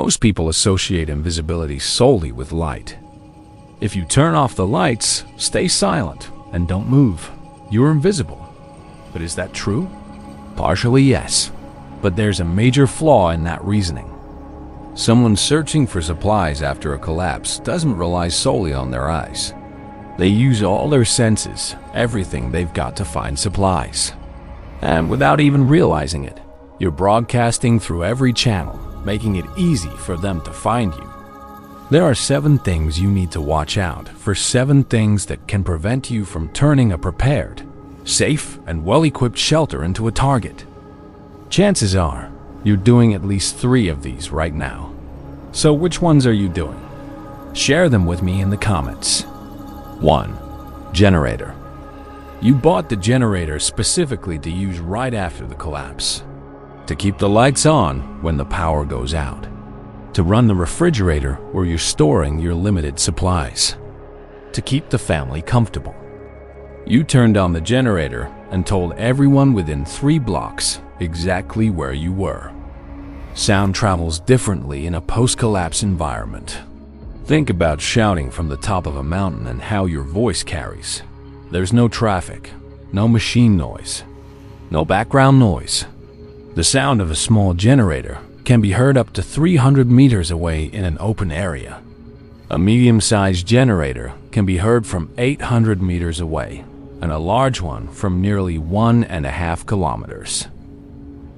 Most people associate invisibility solely with light. If you turn off the lights, stay silent, and don't move, you're invisible. But is that true? Partially, yes. But there's a major flaw in that reasoning. Someone searching for supplies after a collapse doesn't rely solely on their eyes. They use all their senses, everything they've got to find supplies. And without even realizing it, you're broadcasting through every channel, making it easy for them to find you. There are 7 things you need to watch out for, 7 things that can prevent you from turning a prepared, safe, and well-equipped shelter into a target. Chances are, you're doing at least 3 of these right now. So which ones are you doing? Share them with me in the comments. 1. Generator. You bought the generator specifically to use right after the collapse, to keep the lights on when the power goes out, to run the refrigerator where you're storing your limited supplies, to keep the family comfortable. You turned on the generator and told everyone within 3 blocks exactly where you were. Sound travels differently in a post-collapse environment. Think about shouting from the top of a mountain and how your voice carries. There's no traffic, no machine noise, no background noise. The sound of a small generator can be heard up to 300 meters away in an open area. A medium-sized generator can be heard from 800 meters away, and a large one from nearly 1.5 kilometers.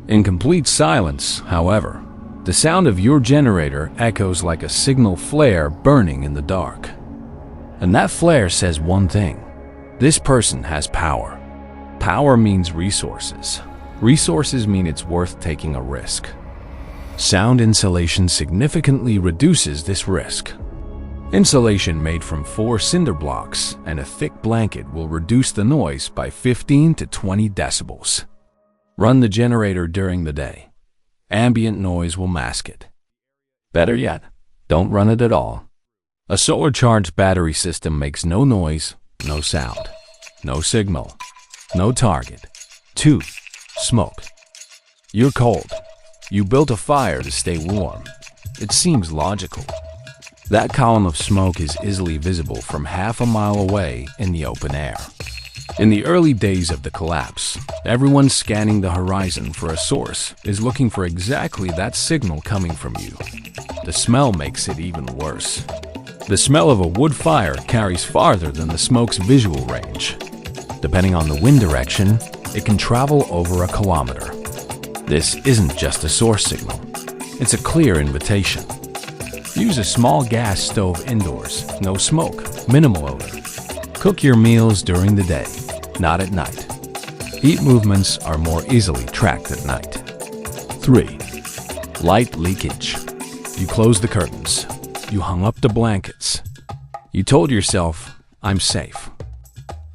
In complete silence, however, the sound of your generator echoes like a signal flare burning in the dark. And that flare says one thing: this person has power. Power means resources. Resources mean it's worth taking a risk. Sound insulation significantly reduces this risk. Insulation made from 4 cinder blocks and a thick blanket will reduce the noise by 15 to 20 decibels. Run the generator during the day. Ambient noise will mask it. Better yet, don't run it at all. A solar-charged battery system makes no noise, no sound, no signal, no target. 2. Smoke. You're cold. You built a fire to stay warm. It seems logical. That column of smoke is easily visible from half a mile away in the open air. In the early days of the collapse, everyone scanning the horizon for a source is looking for exactly that signal coming from you. The smell makes it even worse. The smell of a wood fire carries farther than the smoke's visual range. Depending on the wind direction, it can travel over a kilometer. This isn't just a source signal. It's a clear invitation. Use a small gas stove indoors, no smoke, minimal odor. Cook your meals during the day, not at night. Heat movements are more easily tracked at night. 3. Light leakage. You closed the curtains. You hung up the blankets. You told yourself, I'm safe.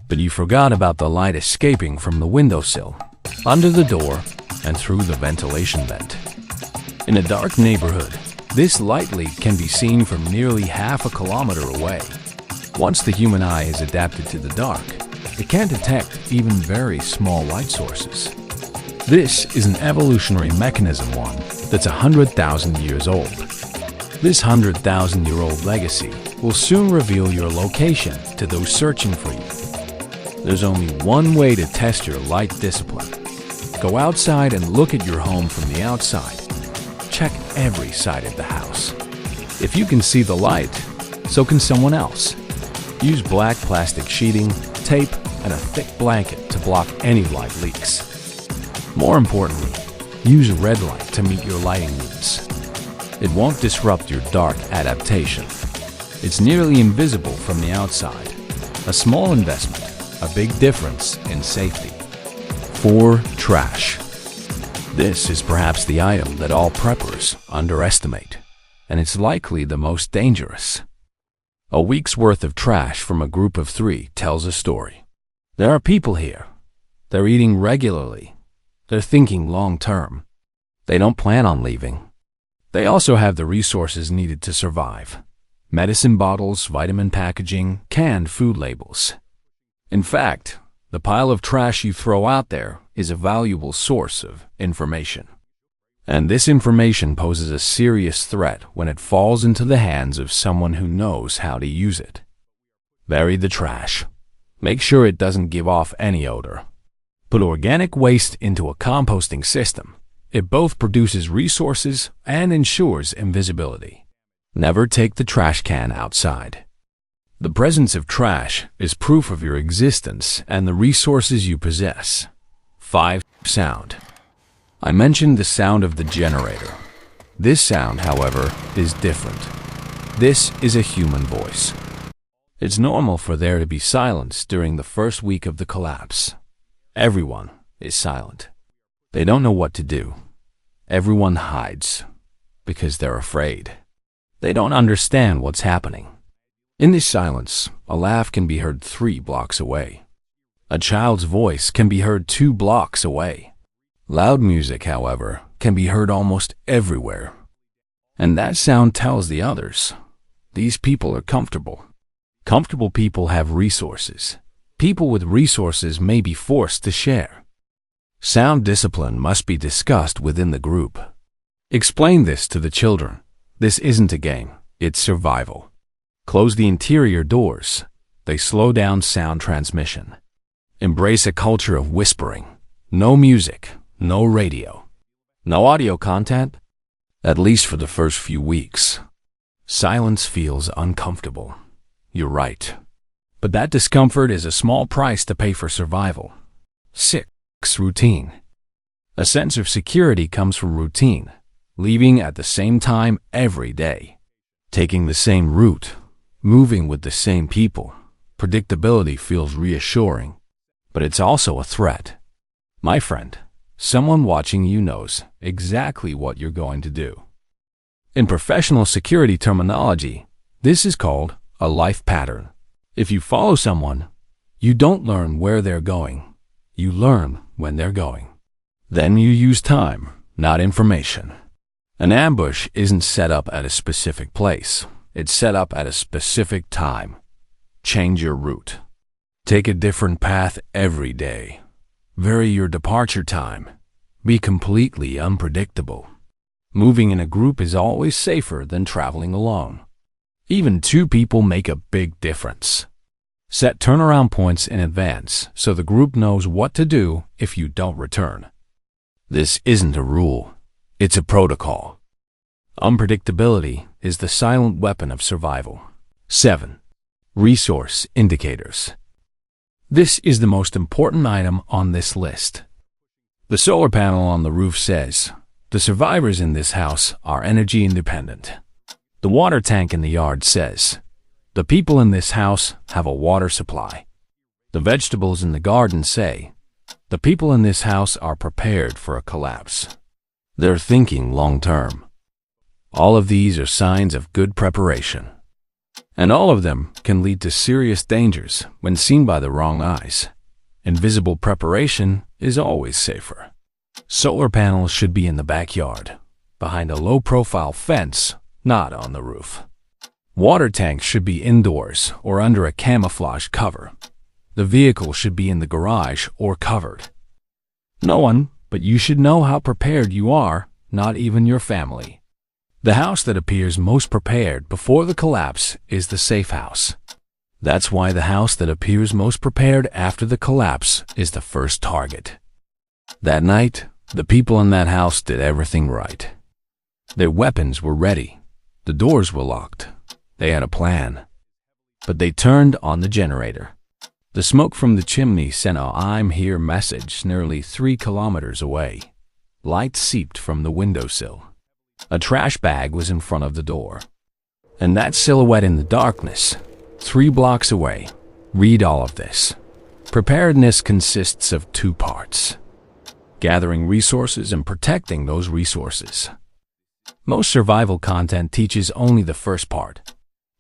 But you forgot about the light escaping from the windowsill, under the door, and through the ventilation vent. In a dark neighborhood, this light leak can be seen from nearly half a kilometer away. Once the human eye is adapted to the dark, it can detect even very small light sources. This is an evolutionary mechanism, one that's 100,000 years old. This 100,000-year-old legacy will soon reveal your location to those searching for you. There's only one way to test your light discipline. Go outside and look at your home from the outside. Check every side of the house. If you can see the light, so can someone else. Use black plastic sheeting, tape, and a thick blanket to block any light leaks. More importantly, use a red light to meet your lighting needs. It won't disrupt your dark adaptation. It's nearly invisible from the outside. A small investment, a big difference in safety. 4. Trash. This is perhaps the item that all preppers underestimate, and it's likely the most dangerous. A week's worth of trash from a group of 3 tells a story. There are people here. They're eating regularly. They're thinking long-term. They don't plan on leaving. They also have the resources needed to survive. Medicine bottles, vitamin packaging, canned food labels. In fact, the pile of trash you throw out there is a valuable source of information. And this information poses a serious threat when it falls into the hands of someone who knows how to use it. Bury the trash. Make sure it doesn't give off any odor. Put organic waste into a composting system. It both produces resources and ensures invisibility. Never take the trash can outside. The presence of trash is proof of your existence and the resources you possess. 5. Sound. I mentioned the sound of the generator. This sound, however, is different. This is a human voice. It's normal for there to be silence during the first week of the collapse. Everyone is silent. They don't know what to do. Everyone hides because they're afraid. They don't understand what's happening. In this silence, a laugh can be heard 3 blocks away. A child's voice can be heard 2 blocks away. Loud music, however, can be heard almost everywhere. And that sound tells the others, these people are comfortable. Comfortable people have resources. People with resources may be forced to share. Sound discipline must be discussed within the group. Explain this to the children. This isn't a game, it's survival. Close the interior doors. They slow down sound transmission. Embrace a culture of whispering. No music, no radio, no audio content, at least for the first few weeks. Silence feels uncomfortable. You're right. But that discomfort is a small price to pay for survival. 6. Routine. A sense of security comes from routine, leaving at the same time every day, taking the same route, moving with the same people. Predictability feels reassuring, but it's also a threat. My friend, someone watching you knows exactly what you're going to do. In professional security terminology, this is called a life pattern. If you follow someone, you don't learn where they're going. You learn when they're going. Then you use time, not information. An ambush isn't set up at a specific place. It's set up at a specific time. Change your route. Take a different path every day. Vary your departure time. Be completely unpredictable. Moving in a group is always safer than traveling alone. Even 2 people make a big difference. Set turnaround points in advance so the group knows what to do if you don't return. This isn't a rule. It's a protocol. Unpredictability is the silent weapon of survival. 7. Resource indicators. This is the most important item on this list. The solar panel on the roof says, the survivors in this house are energy independent. The water tank in the yard says, the people in this house have a water supply. The vegetables in the garden say, the people in this house are prepared for a collapse. They're thinking long term. All of these are signs of good preparation. And all of them can lead to serious dangers when seen by the wrong eyes. Invisible preparation is always safer. Solar panels should be in the backyard, behind a low-profile fence, not on the roof. Water tanks should be indoors or under a camouflage cover. The vehicle should be in the garage or covered. No one but you should know how prepared you are, not even your family. The house that appears most prepared before the collapse is the safe house. That's why the house that appears most prepared after the collapse is the first target. That night, the people in that house did everything right. Their weapons were ready. The doors were locked. They had a plan. But they turned on the generator. The smoke from the chimney sent a "I'm here" message nearly 3 kilometers away. Light seeped from the windowsill. A trash bag was in front of the door. And that silhouette in the darkness, 3 blocks away. Read all of this. Preparedness consists of 2 parts: gathering resources and protecting those resources. Most survival content teaches only the first part.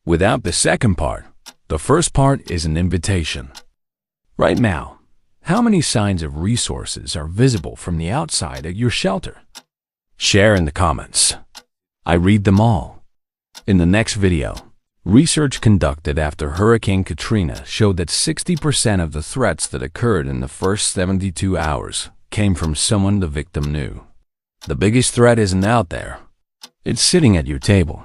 Without the second part, the first part is an invitation. Right now, how many signs of resources are visible from the outside at your shelter? Share in the comments. I read them all. In the next video, research conducted after Hurricane Katrina showed that 60% of the threats that occurred in the first 72 hours came from someone the victim knew. The biggest threat isn't out there. It's sitting at your table.